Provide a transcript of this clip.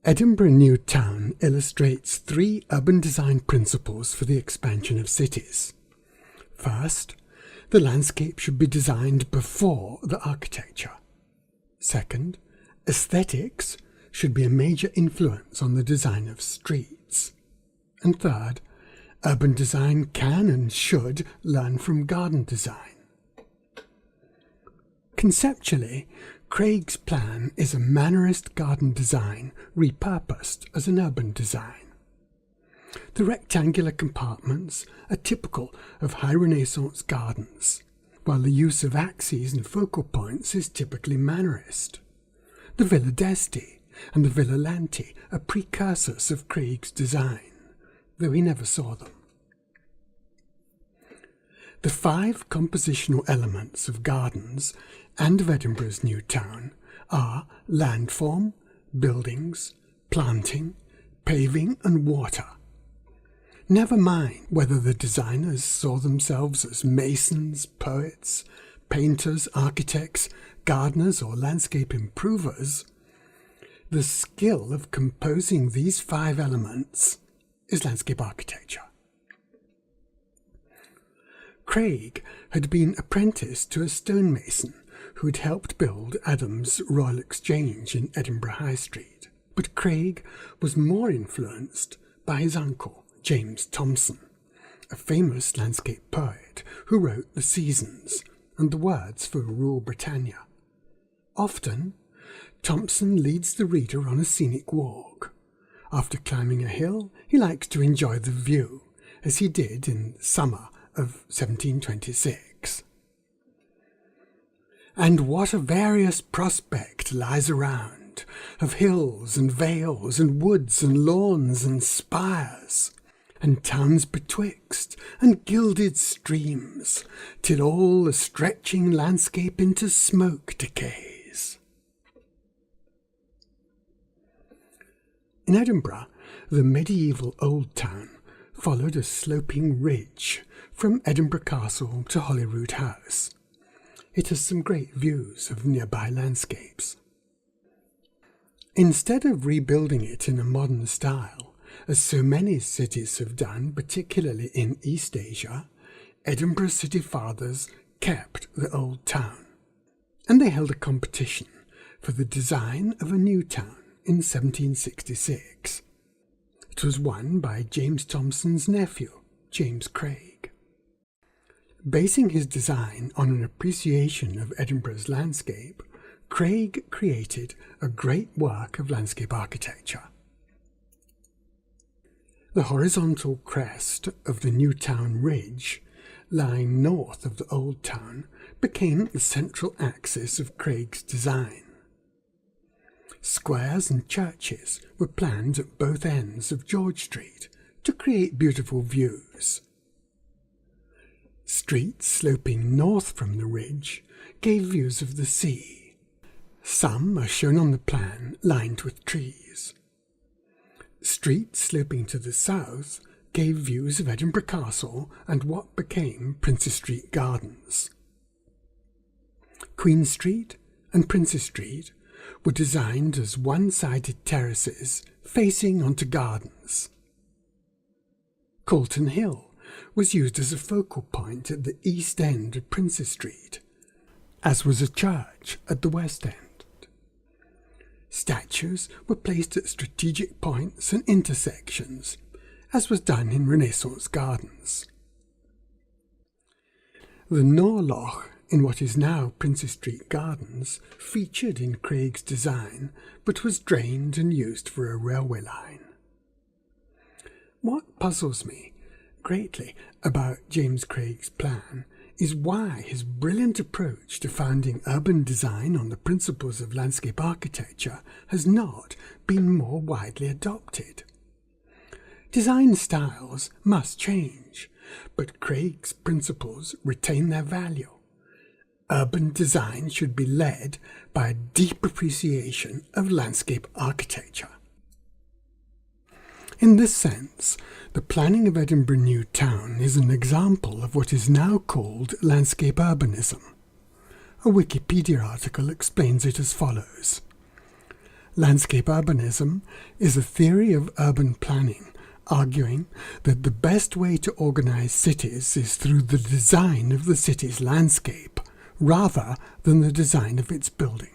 Edinburgh New Town illustrates 3 urban design principles for the expansion of cities. First, the landscape should be designed before the architecture. Second, aesthetics should be a major influence on the design of streets. And third, urban design can and should learn from garden design. Conceptually, Craig's plan is a Mannerist garden design repurposed as an urban design. The rectangular compartments are typical of high Renaissance gardens, while the use of axes and focal points is typically Mannerist. The Villa d'Este and the Villa Lanti are precursors of Craig's design, though he never saw them. The 5 compositional elements of gardens and of Edinburgh's New Town are landform, buildings, planting, paving and water. Never mind whether the designers saw themselves as masons, poets, painters, architects, gardeners or landscape improvers, the skill of composing these 5 elements is landscape architecture. Craig had been apprenticed to a stonemason who had helped build Adams' Royal Exchange in Edinburgh High Street. But Craig was more influenced by his uncle, James Thomson, a famous landscape poet who wrote The Seasons and the words for Rule Britannia. Often, Thomson leads the reader on a scenic walk. After climbing a hill, he likes to enjoy the view, as he did in summer of 1726. And what a various prospect lies around, of hills and vales and woods and lawns and spires, and towns betwixt, and gilded streams, till all the stretching landscape into smoke decays. In Edinburgh, the medieval Old Town followed a sloping ridge from Edinburgh Castle to Holyrood House. It has some great views of nearby landscapes. Instead of rebuilding it in a modern style, as so many cities have done, particularly in East Asia, Edinburgh city fathers kept the Old Town, and they held a competition for the design of a new town in 1766. It was won by James Thomson's nephew, James Craig. Basing his design on an appreciation of Edinburgh's landscape, Craig created a great work of landscape architecture. The horizontal crest of the New Town Ridge, lying north of the Old Town, became the central axis of Craig's design. Squares and churches were planned at both ends of George Street to create beautiful views. Streets sloping north from the ridge gave views of the sea. Some are shown on the plan lined with trees. Streets sloping to the south gave views of Edinburgh Castle and what became Princes Street Gardens. Queen Street and Princes Street were designed as one-sided terraces facing onto gardens. Calton Hill was used as a focal point at the east end of Princes Street, as was a church at the west end. Statues were placed at strategic points and intersections, as was done in Renaissance gardens. The Norloch in what is now Princes Street Gardens featured in Craig's design, but was drained and used for a railway line. What puzzles me greatly about James Craig's plan is why his brilliant approach to founding urban design on the principles of landscape architecture has not been more widely adopted. Design styles must change, but Craig's principles retain their value. Urban design should be led by a deep appreciation of landscape architecture. In this sense, the planning of Edinburgh New Town is an example of what is now called landscape urbanism. A Wikipedia article explains it as follows. Landscape urbanism is a theory of urban planning, arguing that the best way to organize cities is through the design of the city's landscape, rather than the design of its buildings.